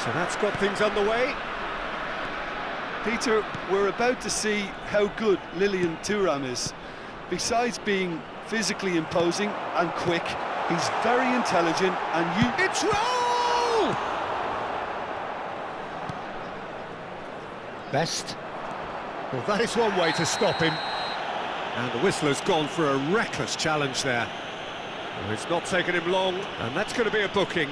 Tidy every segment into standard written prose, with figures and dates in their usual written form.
So that's got things underway. Peter, we're about to see how good Lilian Thuram is. Besides being physically imposing and quick, he's very intelligent and It's roll! Best. Well, that is one way to stop him. And the whistler's gone for a reckless challenge there. Well, it's not taken him long, and that's going to be a booking.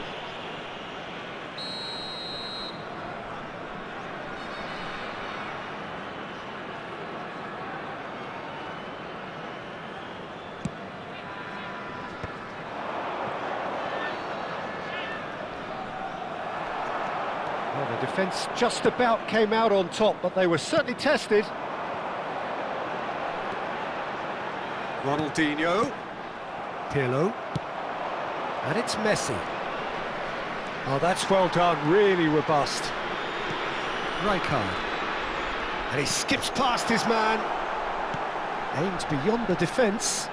Well, the defence just about came out on top, but they were certainly tested. Ronaldinho. Pirlo. And it's Messi. Oh, that's well done, really robust. Rijkaard. And he skips past his man. Aims beyond the defence.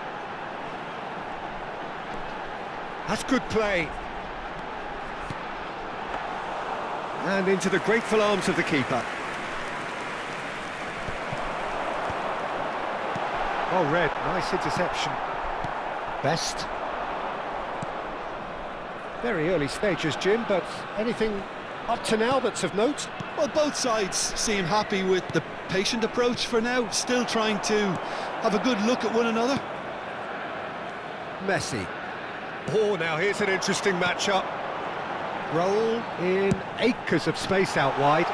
That's good play. And into the grateful arms of the keeper. Oh, Red, nice interception. Best. Very early stages, Jim, but anything up to now that's of note? well, both sides seem happy with the patient approach for now, still trying to have a good look at one another. Messi. Oh, now here's an interesting matchup. Roll in acres of space out wide.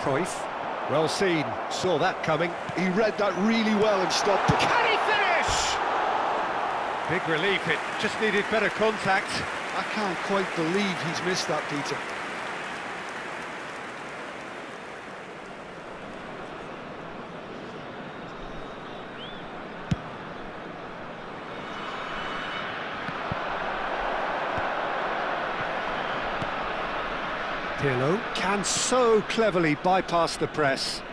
Cruyff. Well seen, saw that coming. He read that really well and stopped it. Can he finish? Big relief, it just needed better contact. I can't quite believe he's missed that, Peter. Pirlo can so cleverly bypass the press.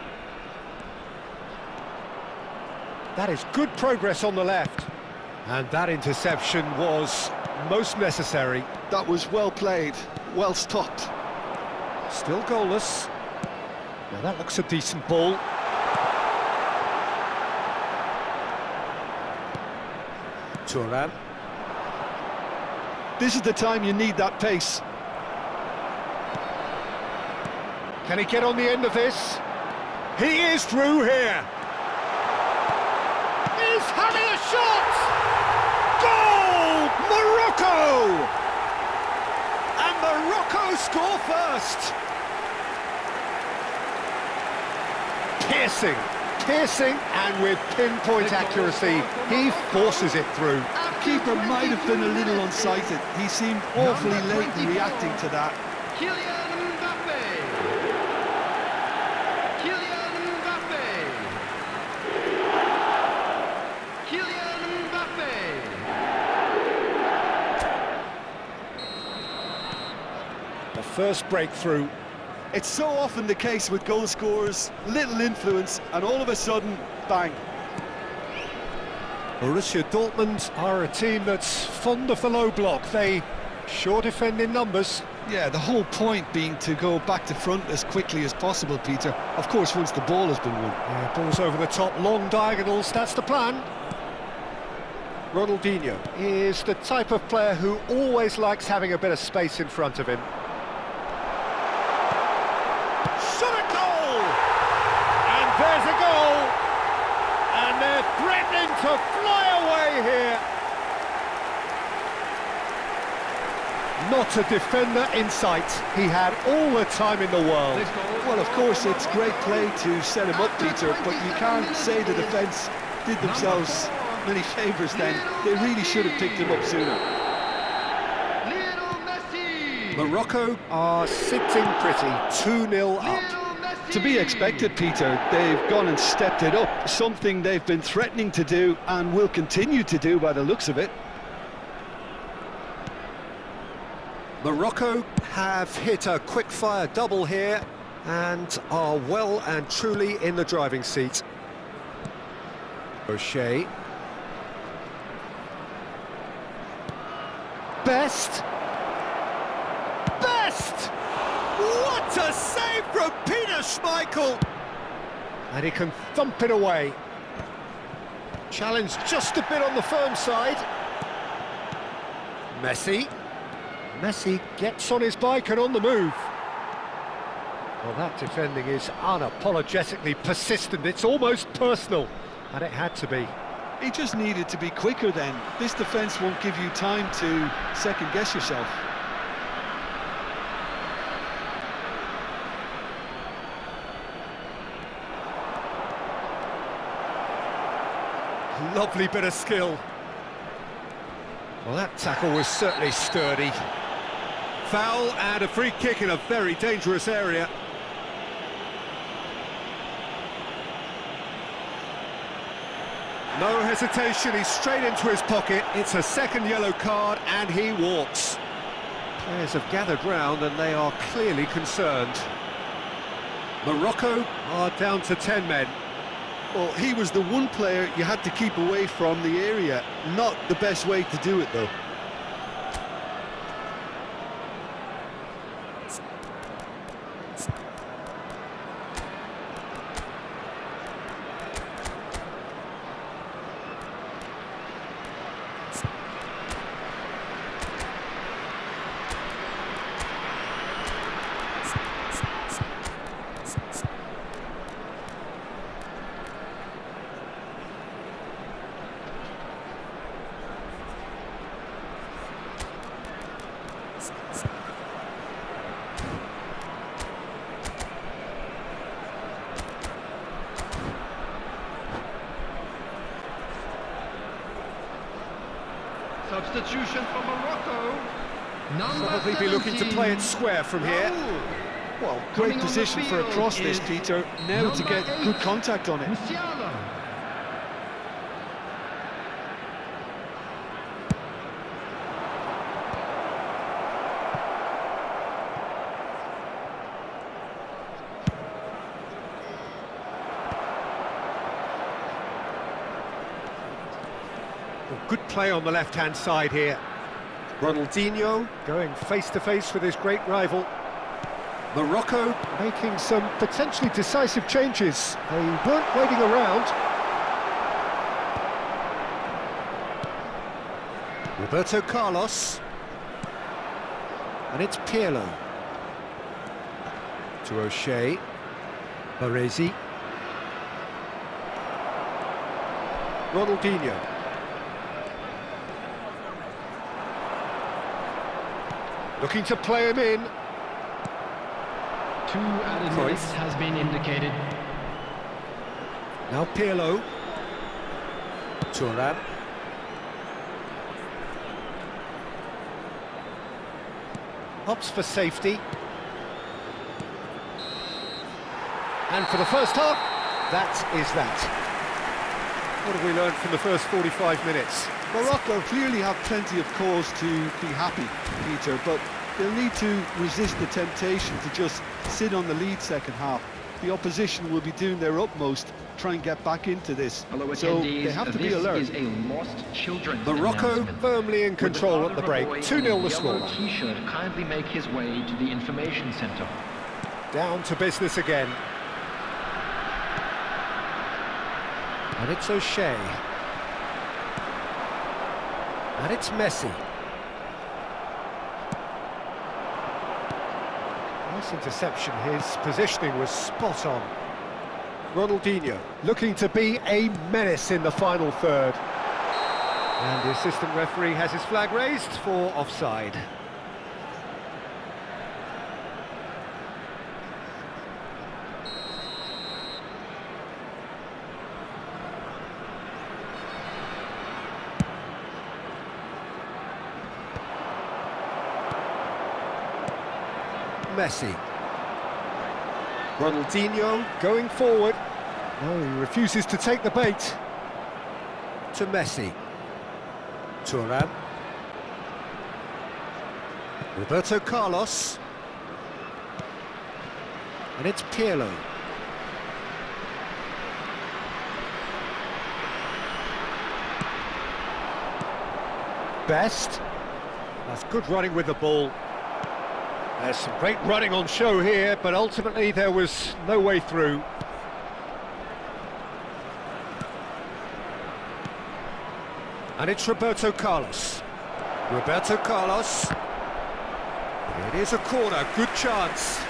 That is good progress on the left. And that interception was most necessary. That was well played, well stopped. Still goalless. Now that looks a decent ball. Thuram. This is the time you need that pace. Can he get on the end of this? He is through here. He's having a shot! Goal! Morocco! And Morocco score first. Piercing, and with pinpoint accuracy, he forces it through. The keeper might have been a little unsighted. He seemed awfully late in reacting to that. First breakthrough. It's so often the case with goal scorers, little influence, and all of a sudden, bang. Borussia Dortmund are a team that's fond of the low block. They sure defend in numbers. Yeah, the whole point being to go back to front as quickly as possible, Peter. Of course, once the ball has been won. Yeah, balls over the top, long diagonals, that's the plan. Ronaldinho is the type of player who always likes having a bit of space in front of him. There's a goal, and they're threatening to fly away here. Not a defender in sight. He had all the time in the world. Well, of course, it's great play to set him up, Peter, but you can't say the defence did themselves many favours then. They really should have picked him up sooner. Morocco are sitting pretty, 2-0 up. To be expected, Peter. They've gone and stepped it up, something they've been threatening to do and will continue to do by the looks of it. Morocco have hit a quick-fire double here and are well and truly in the driving seat. O'Shea. Best. What a save from Peter Schmeichel! And he can thump it away. Challenge just a bit on the firm side. Messi. Messi gets on his bike and on the move. Well, that defending is unapologetically persistent. It's almost personal, and it had to be. He just needed to be quicker then. This defence won't give you time to second-guess yourself. Lovely bit of skill. Well, that tackle was certainly sturdy. Foul and a free kick in a very dangerous area. No hesitation, he's straight into his pocket. It's a second yellow card and he walks. Players have gathered round and they are clearly concerned. Morocco are down to 10 men. Well, he was the one player you had to keep away from the area. Not the best way to do it, though. Substitution for Morocco. Probably be looking to play it square from here. Well, great position for a cross this, Peter. Now to get good contact on it. Good play on the left-hand side here. Ronaldinho going face-to-face with his great rival. Morocco making some potentially decisive changes. They weren't waiting around. Roberto Carlos. And it's Pirlo. To O'Shea. Baresi. Ronaldinho. Looking to play him in. 2 added minutes has been indicated. Now Pirlo. Thuram. Hops for safety. And for the first half, that is that. What have we learned from the first 45 minutes? Morocco clearly have plenty of cause to be happy, Peter, but they'll need to resist the temptation to just sit on the lead second half. The opposition will be doing their utmost to try and get back into this. So they have to be alert. This is a lost children's Morocco firmly in control at the break. 2-0 the score. T-shirt kindly make his way to the information centre. Down to business again. And it's O'Shea. And it's Messi. Nice interception. His positioning was spot on. Ronaldinho looking to be a menace in the final third. And the assistant referee has his flag raised for offside. Messi. Ronaldinho going forward. No, he refuses to take the bait. To Messi. Thuram. Roberto Carlos. And it's Pirlo. Best. That's good running with the ball. There's some great running on show here, but ultimately there was no way through. And it's Roberto Carlos. Roberto Carlos. It is a corner, good chance.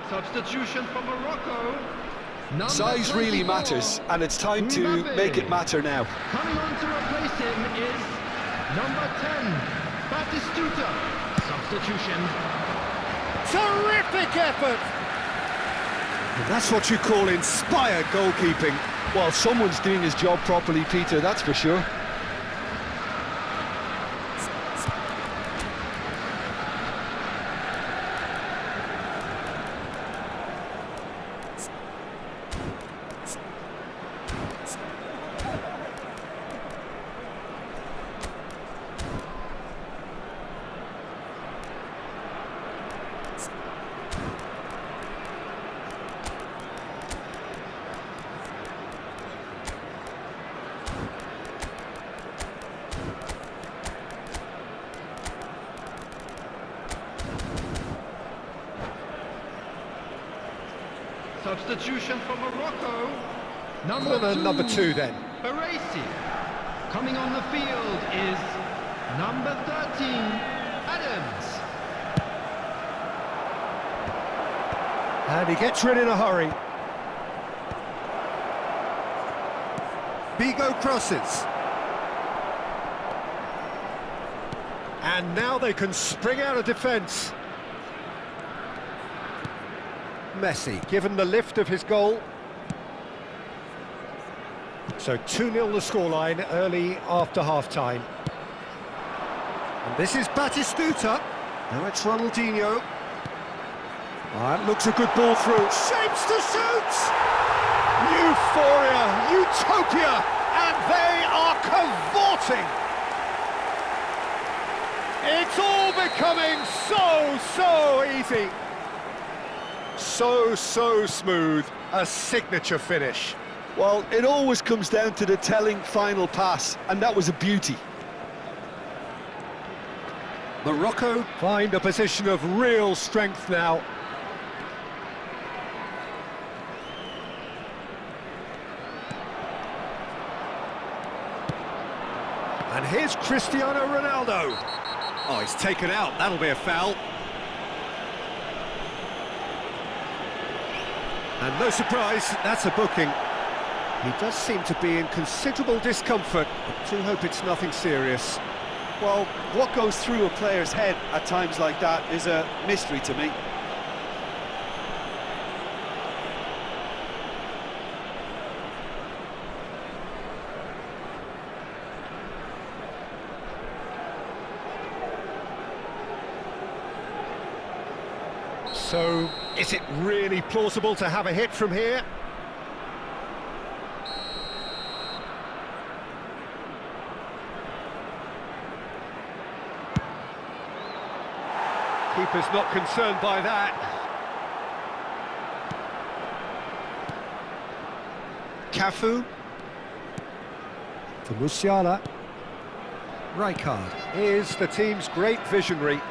Substitution for Morocco. Size really matters, and it's time to make it matter now. Coming on to replace him is number 10, Batistuta. Substitution. Terrific effort! And that's what you call inspired goalkeeping. Well, someone's doing his job properly, Peter, that's for sure. Substitution for Morocco. Number two then. Baresi. Coming on the field is number 13, Adams. And he gets rid in a hurry. Bigo crosses. And now they can spring out of defence. Messi, given the lift of his goal. So 2-0 the scoreline early after half-time. And this is Batistuta. Now it's Ronaldinho. That looks a good ball through. Shapes to shoot! Euphoria, utopia, and they are cavorting. It's all becoming so easy. So smooth, a signature finish. Well, it always comes down to the telling final pass, and that was a beauty. Morocco find a position of real strength now. And here's Cristiano Ronaldo. Oh, he's taken out, that'll be a foul. And no surprise, that's a booking. He does seem to be in considerable discomfort. I do hope it's nothing serious. Well, what goes through a player's head at times like that is a mystery to me. So, is it really plausible to have a hit from here? Keeper's not concerned by that. Cafu. For Musiala. Rijkaard is the team's great visionary.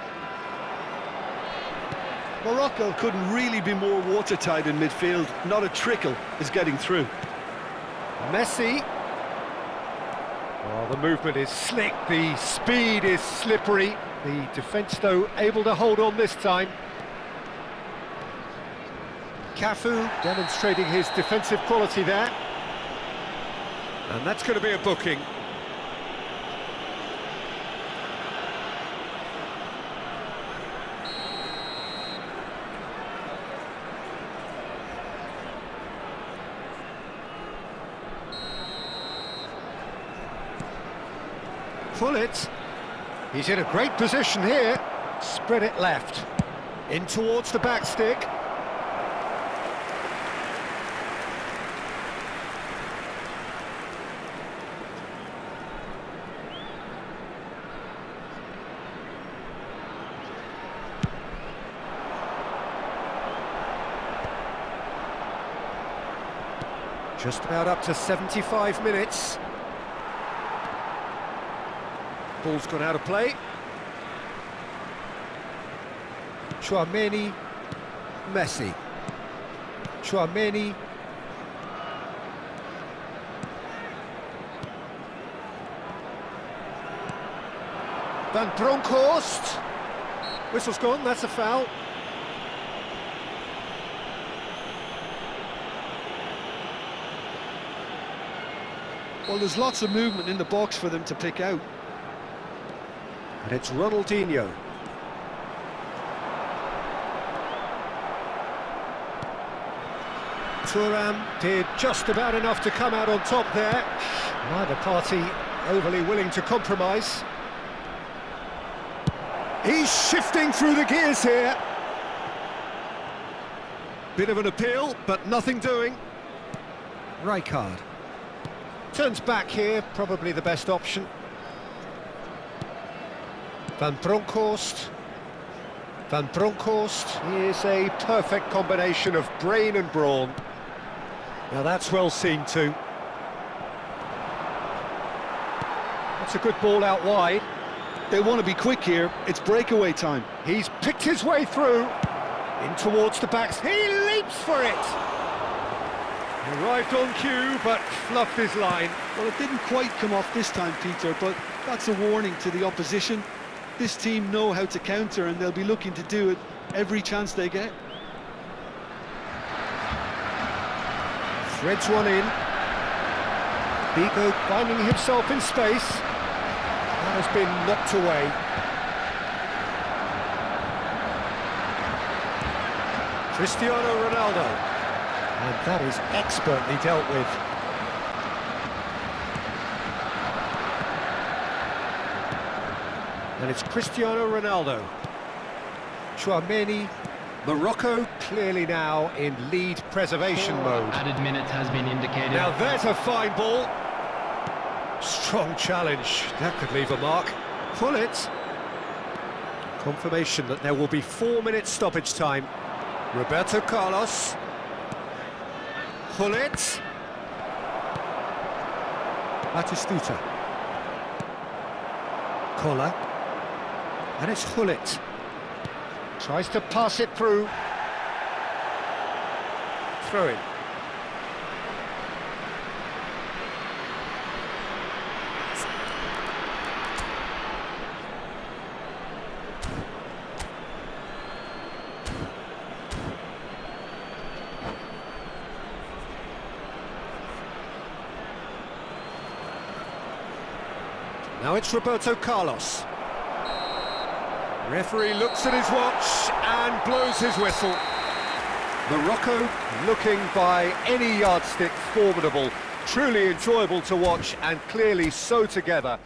Morocco couldn't really be more watertight in midfield. Not a trickle is getting through. Messi. Well, the movement is slick, the speed is slippery. The defence, though, able to hold on this time. Cafu demonstrating his defensive quality there. And that's going to be a booking. Pull it. He's in a great position here. Spread it left. In towards the back stick. Just about up to 75 minutes. Ball's gone out of play. Chouameni, Messi. Chouameni. Van Bronckhorst. Whistle's gone, that's a foul. Well, there's lots of movement in the box for them to pick out. And it's Ronaldinho. Thuram did just about enough to come out on top there. Neither party overly willing to compromise. He's shifting through the gears here. Bit of an appeal, but nothing doing. Rijkaard. Turns back here, probably the best option. Van Bronckhorst. Van Bronckhorst is a perfect combination of brain and brawn. Now that's well seen too. That's a good ball out wide. They want to be quick here. It's breakaway time. He's picked his way through. In towards the backs. He leaps for it. Arrived on cue, but fluffed his line. Well, it didn't quite come off this time, Peter, but that's a warning to the opposition. This team know how to counter, and they'll be looking to do it every chance they get. Threads one in. Biko finding himself in space. That has been knocked away. Cristiano Ronaldo. And that is expertly dealt with. And it's Cristiano Ronaldo. Chouameni. Morocco clearly now in lead preservation mode. Added minute has been indicated. Now there's a fine ball. Strong challenge. That could leave a mark. Pull it. Confirmation that there will be 4 minutes stoppage time. Roberto Carlos. Pull it. Batistuta. Kola. And it's Hullet. Tries to pass it through. Throw in. Now it's Roberto Carlos. Referee looks at his watch and blows his whistle. Morocco looking by any yardstick formidable. Truly enjoyable to watch and clearly so together.